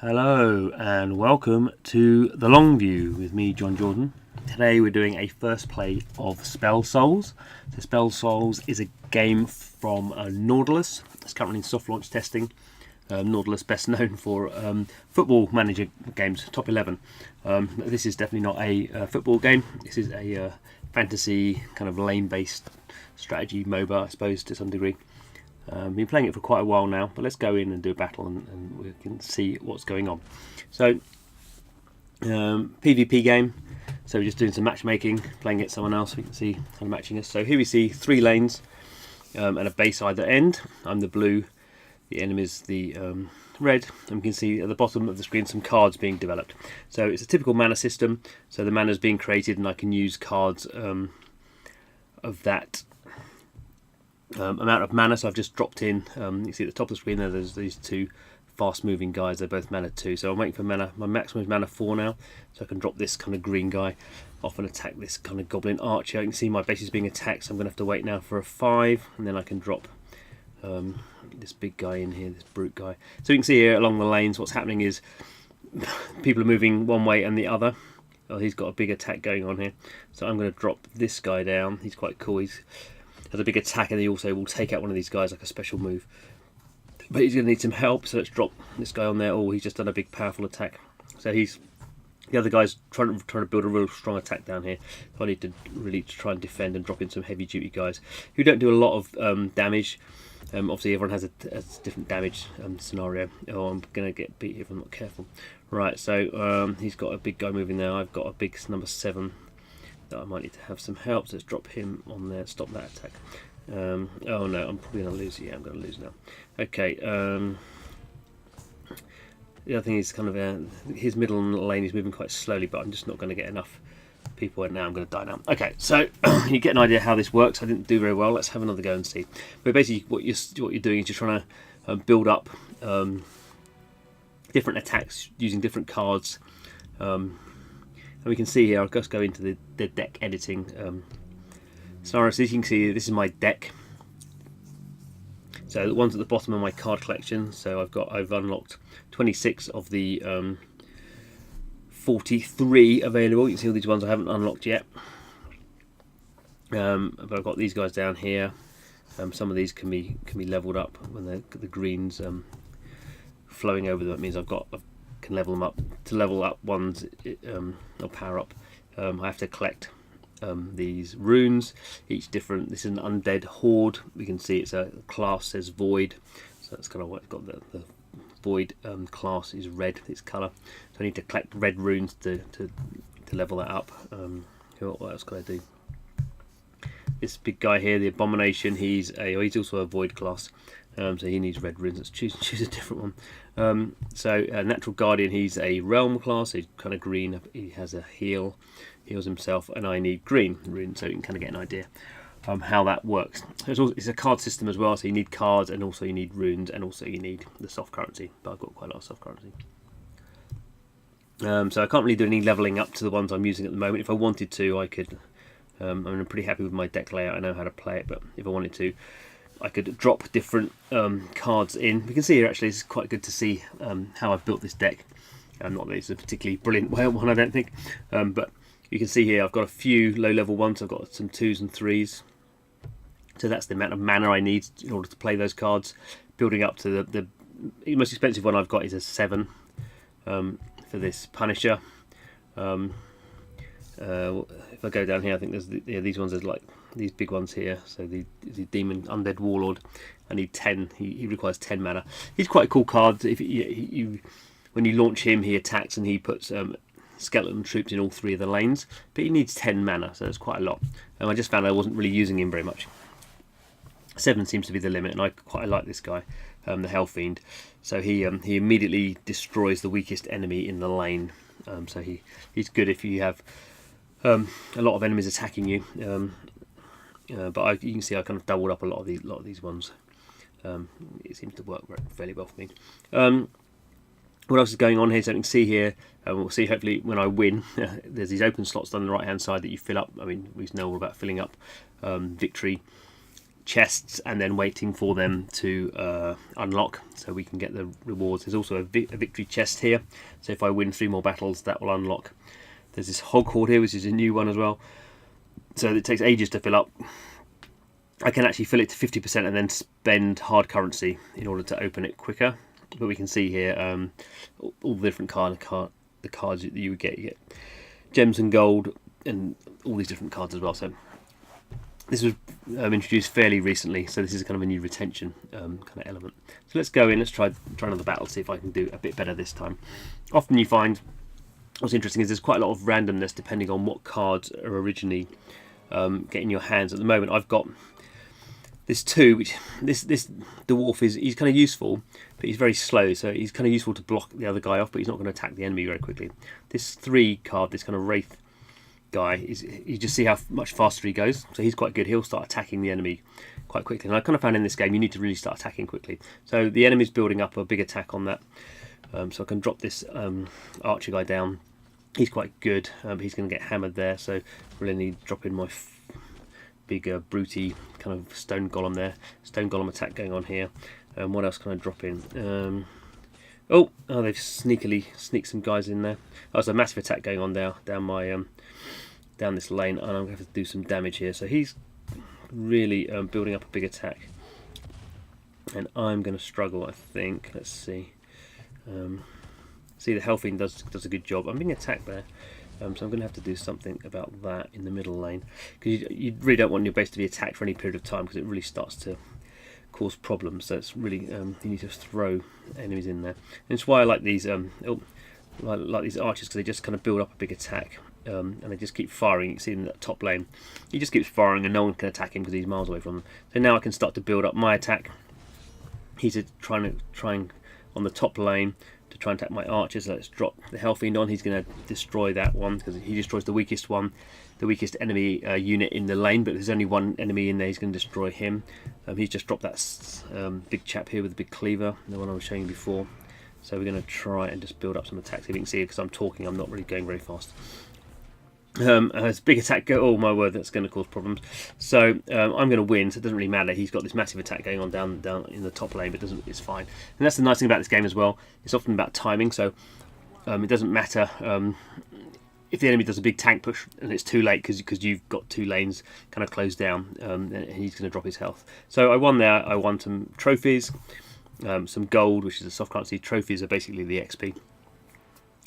Hello and welcome to the Long View with me, Jon Jordan. Today we're doing a first play of Spellsouls. So Spellsouls is a game from Nordeus. It's currently in soft launch testing. Nordeus, best known for football manager games, top 11. This is definitely not a football game. This is a fantasy kind of lane-based strategy MOBA, I suppose, to some degree. Been playing it for quite a while now, but let's go in and do a battle and we can see what's going on. So, PvP game. So we're just doing some matchmaking, playing against someone else. We can see kind of matching us. So here we see 3 lanes and a base either end. I'm the blue, the enemy's the red, and we can see at the bottom of the screen some cards being developed. So it's a typical mana system. So the mana is being created, and I can use cards of that amount of mana. So I've just dropped in, you see at the top of the screen there's these 2 fast moving guys. They're both mana 2, so I'm waiting for mana. My maximum is mana 4 now, so I can drop this kind of green guy off and attack this kind of goblin archer. You can see my base is being attacked, so I'm going to have to wait now for a 5, and then I can drop this big guy in here, this brute guy. So you can see here along the lanes what's happening is people are moving one way and the other. Oh, he's got a big attack going on here, so I'm going to drop this guy down. He's quite cool. He's has a big attack, and he also will take out one of these guys like a special move. But he's going to need some help, so let's drop this guy on there. Oh, he's just done a big powerful attack. So he's the other guy's trying to build a real strong attack down here. So I need to really try and defend and drop in some heavy duty guys who don't do a lot of damage. Obviously everyone has a different damage scenario. Oh, I'm going to get beat if I'm not careful. Right, so he's got a big guy moving there. I've got a big number 7 that I might need to have some help, so let's drop him on there, stop that attack. Oh no, I'm probably going to lose. Yeah, I'm going to lose now. Okay, the other thing is kind of his middle lane is moving quite slowly, but I'm just not going to get enough people, and now I'm going to die now. Okay, so you get an idea how this works. I didn't do very well. Let's have another go and see. But basically what you're doing is you're trying to build up different attacks using different cards. And we can see here, I'll just go into the deck editing scenario. So you can see this is my deck. So the ones at the bottom are my card collection. So I've unlocked 26 of the 43 available. You can see all these ones I haven't unlocked yet. But I've got these guys down here. Some of these can be leveled up when the greens flowing over them. It means I can level them up. To level up ones or power up, I have to collect these runes, each different. This is an undead horde. We can see it's a class says void, so that's kind of what it's got. The void class is red, its colour, so I need to collect red runes to level that up. What else can I do? This big guy here, the abomination, he's also a void class. So he needs red runes. Let's choose a different one. So natural guardian, he's a realm class. He's kind of green. He has a heals himself, and I need green runes, so you can kind of get an idea how that works. It's a card system as well, so you need cards, and also you need runes, and also you need the soft currency. But I've got quite a lot of soft currency. So I can't really do any leveling up to the ones I'm using at the moment. If I wanted to, I could. I'm pretty happy with my deck layout. I know how to play it, but if I wanted to, I could drop different cards in. We can see here actually it's quite good to see how I've built this deck. Not that it's a particularly brilliant one, I don't think, but you can see here I've got a few low level ones. I've got some 2s and 3s, so that's the amount of mana I need in order to play those cards. Building up to the most expensive one I've got is a 7 for this Punisher. If I go down here, I think there's these ones. There's like these big ones here. So the demon undead warlord. I need 10. He requires 10 mana. He's quite a cool card. If when you launch him, he attacks and he puts skeleton troops in all 3 of the lanes. But he needs 10 mana, so that's quite a lot. And I just found I wasn't really using him very much. 7 seems to be the limit, and I quite like this guy, the Hell Fiend. So he immediately destroys the weakest enemy in the lane. So he's good if you have a lot of enemies attacking you. But you can see I kind of doubled up a lot of these ones. It seems to work fairly well for me. What else is going on here? So you can see here, we'll see hopefully when I win, there's these open slots on the right hand side that you fill up. I mean, we know all about filling up victory chests and then waiting for them to unlock so we can get the rewards. There's also a victory chest here, so if I win 3 more battles that will unlock. There's this hog horde here, which is a new one as well, so it takes ages to fill up. I can actually fill it to 50% and then spend hard currency in order to open it quicker. But we can see here all the different the cards that you would get. You get gems and gold and all these different cards as well. So this was introduced fairly recently, so this is kind of a new retention kind of element. So let's go in, let's try another battle, see if I can do a bit better this time. Often you find what's interesting is there's quite a lot of randomness depending on what cards are originally getting your hands. At the moment I've got this 2, which this dwarf he's kind of useful, but he's very slow, so he's kind of useful to block the other guy off, but he's not going to attack the enemy very quickly. This 3 card, this kind of wraith guy, you just see how much faster he goes, so he's quite good. He'll start attacking the enemy quite quickly, and I kind of found in this game you need to really start attacking quickly. So the enemy's building up a big attack on that, so I can drop this archer guy down. He's quite good, but he's going to get hammered there, so really need to drop in my big brutey kind of stone golem there. Stone golem attack going on here. What else can I drop in? Oh, they've sneaked some guys in there. Oh, there's a massive attack going on down this lane, and I'm going to have to do some damage here. So he's really building up a big attack, and I'm going to struggle, I think. Let's see. See, the Hellfiend does a good job. I'm being attacked there, so I'm going to have to do something about that in the middle lane, because you really don't want your base to be attacked for any period of time, because it really starts to cause problems. So it's really you need to throw enemies in there, and it's why I like these like these archers, because they just kind of build up a big attack. And they just keep firing. You can see in that top lane, he just keeps firing and no one can attack him because he's miles away from them. So now I can start to build up my attack. He's trying on the top lane to try and attack my archers. So let's drop the Hellfiend on. He's going to destroy that one, because he destroys the weakest one, the weakest enemy unit in the lane, but there's only one enemy in there. He's going to destroy him. He's just dropped that big chap here with the big cleaver, the one I was showing you before. So we're going to try and just build up some attacks. If you can see, because I'm talking, I'm not really going very fast. As big attack go, oh my word, that's going to cause problems. So I'm going to win, so it doesn't really matter. He's got this massive attack going on down in the top lane, but it's fine. And that's the nice thing about this game as well. It's often about timing, so it doesn't matter if the enemy does a big tank push and it's too late, because you've got 2 lanes kind of closed down, and he's going to drop his health. So I won there. I won some trophies, some gold, which is a soft currency. Trophies are basically the XP,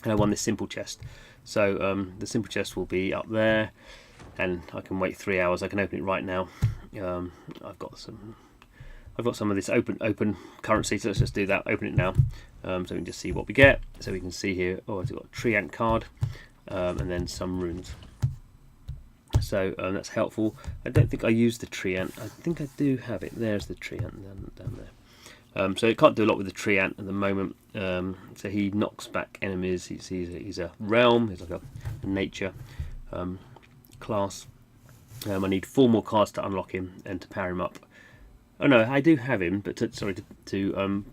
and I won this simple chest. So the simple chest will be up there, and I can wait 3 hours. I can open it right now. I've got some of this open currency, so let's just do that. Open it now, so we can just see what we get. So we can see here. Oh, it's got a tree ant card, and then some runes. So that's helpful. I don't think I used the tree ant. I think I do have it. There's the tree ant down there. So it can't do a lot with the tree ant at the moment. So he knocks back enemies. He's a realm. He's like a nature class. I need 4 more cards to unlock him and to power him up. Oh no, I do have him, but to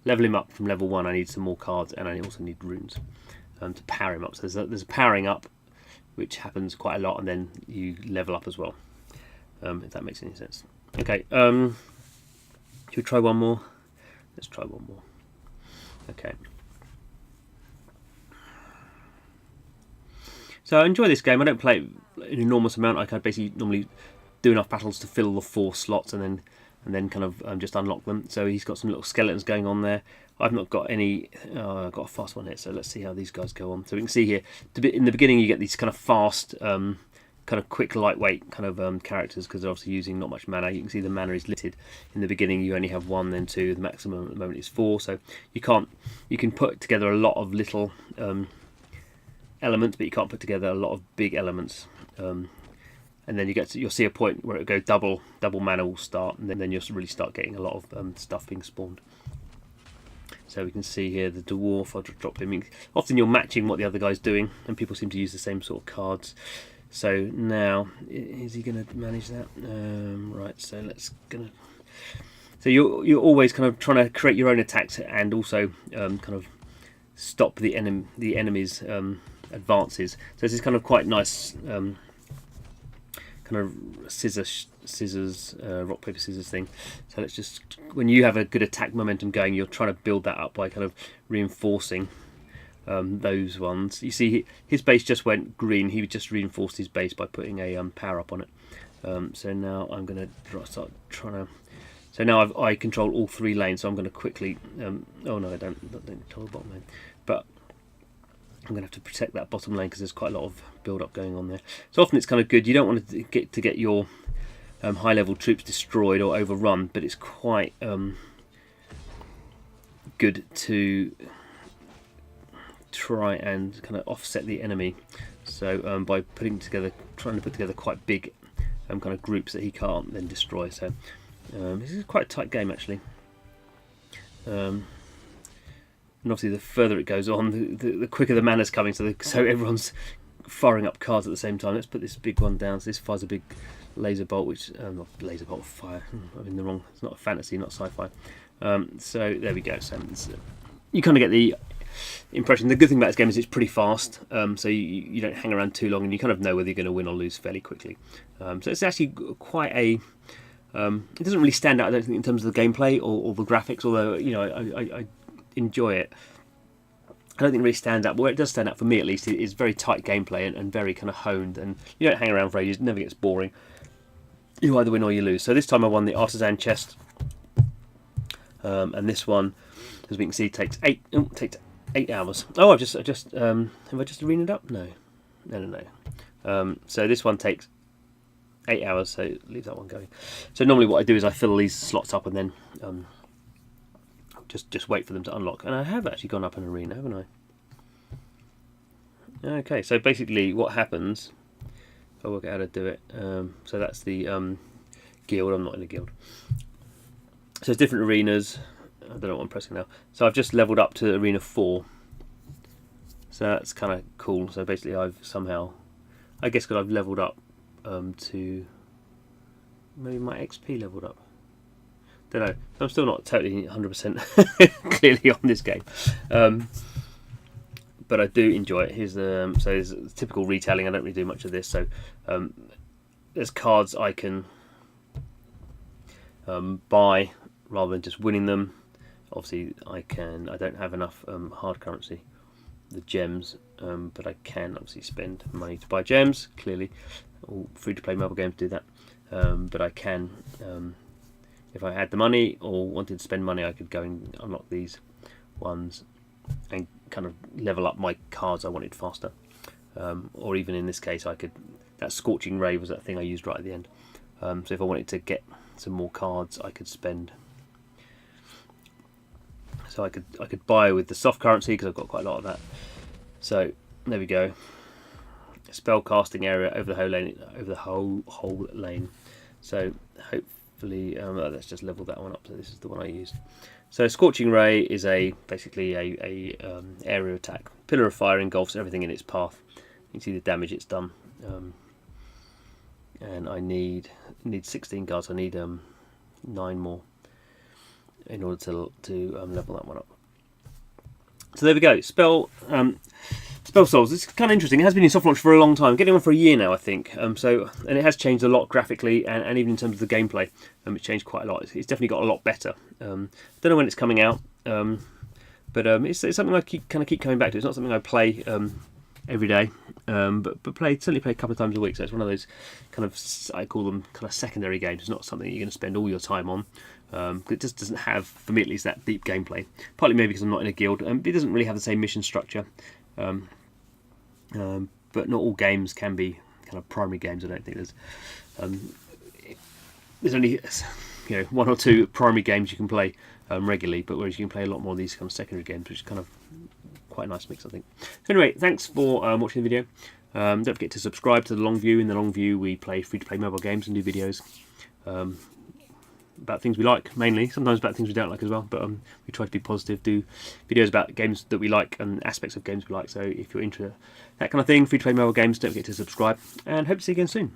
level him up from level 1, I need some more cards, and I also need runes to power him up. So there's a powering up, which happens quite a lot, and then you level up as well. If that makes any sense. Okay. Should we try one more? Let's try one more. Okay. So I enjoy this game. I don't play it an enormous amount. I can basically normally do enough battles to fill the 4 slots, and then kind of just unlock them. So he's got some little skeletons going on there. I've not got any. I've got a fast one here. So let's see how these guys go on. So we can see here in the beginning you get these kind of fast, kind of quick, lightweight kind of characters, because they're obviously using not much mana. You can see the mana is limited. In the beginning you only have 1, then 2. The maximum at the moment is 4. So you can put together a lot of little elements, but you can't put together a lot of big elements. And then you'll see a point where it'll go double mana will start, and then you'll really start getting a lot of stuff being spawned. So we can see here the dwarf. I'll drop him. Often you're matching what the other guy's doing, and people seem to use the same sort of cards. So now, is he going to manage that? Right. So So you're always kind of trying to create your own attacks, and also kind of stop the enemy's advances. So this is kind of quite nice, kind of scissor scissors, rock paper scissors thing. So let's just, when you have a good attack momentum going, you're trying to build that up by kind of reinforcing those ones. You see his base just went green. He just reinforced his base by putting a power up on it. So now I'm going to start trying to. So now I control all 3 lanes. So I'm going to quickly. Oh no, I don't control the bottom lane, but I'm going to have to protect that bottom lane because there's quite a lot of build up going on there. So often it's kind of good. You don't want to get your high level troops destroyed or overrun, but it's quite good to try and kind of offset the enemy. So by trying to put together quite big kind of groups that he can't then destroy. So this is quite a tight game actually. And obviously the further it goes on, the quicker the mana's coming, so everyone's firing up cards at the same time. Let's put this big one down. So this fires a big laser bolt, which not laser bolt, fire. I'm in the wrong. It's not a fantasy, not sci-fi. So there we go. So you kind of get the impression. The good thing about this game is it's pretty fast. So you don't hang around too long, and you kind of know whether you're going to win or lose fairly quickly. So it's actually quite a. It doesn't really stand out, I don't think, in terms of the gameplay or the graphics. Although I enjoy it. I don't think it really stands out, but where it does stand out for me at least is very tight gameplay and very kind of honed, and you don't hang around for ages, it never gets boring. You either win or you lose. So this time I won the artisan chest, and this one, as we can see, takes 8 hours. Oh, have I just arenaed up? No. So this one takes 8 hours, so leave that one going. So normally what I do is I fill these slots up and then just wait for them to unlock. And I have actually gone up an arena, haven't I? Okay, so basically what happens, I'll work out how to do it. So that's the guild. I'm not in a guild. So it's different arenas. I don't know what I'm pressing now. So I've just leveled up to arena 4. So that's kind of cool. So basically I've somehow, I guess because I've leveled up to, maybe my XP leveled up. Don't know. I'm still not totally 100% clearly on this game, but I do enjoy it. Here's the so there's typical retailing. I don't really do much of this. So there's cards I can buy rather than just winning them. Obviously, I don't have enough hard currency, the gems, but I can obviously spend money to buy gems. Clearly, all free-to-play mobile games do that, but I can. If I had the money or wanted to spend money, I could go and unlock these ones and kind of level up my cards I wanted faster. Or even in this case, I could. That Scorching Ray was that thing I used right at the end. So if I wanted to get some more cards, I could spend. So I could buy with the soft currency because I've got quite a lot of that. So there we go. Spell casting area over the whole lane. So hopefully. Let's just level that one up. So this is the one I used. So Scorching Ray is basically a area attack. Pillar of Fire engulfs everything in its path. You can see the damage it's done. And I need 16 cards. I need 9 more in order to level that one up. So there we go. Spellsouls. It's kind of interesting. It has been in soft launch for a long time. Getting on for a year now, I think. And it has changed a lot graphically and even in terms of the gameplay. It's changed quite a lot. It's definitely got a lot better. Don't know when it's coming out, but it's something I keep coming back to. It's not something I play every day, but certainly play a couple of times a week. So it's one of those kind of, I call them kind of secondary games. It's not something you're going to spend all your time on. It just doesn't have, for me at least, that deep gameplay. Partly maybe because I'm not in a guild. It doesn't really have the same mission structure. But not all games can be kind of primary games. I don't think there's only 1 or 2 primary games you can play regularly, but whereas you can play a lot more of these kind of secondary games, which is kind of quite a nice mix, I think. So anyway, thanks for watching the video. Don't forget to subscribe to the Long View. In the Long View, we play free-to-play mobile games and do videos about things we like, mainly. Sometimes about things we don't like as well, but we try to be positive, do videos about games that we like and aspects of games we like. So if you're into that kind of thing, free-to-play mobile games, don't forget to subscribe, and hope to see you again soon.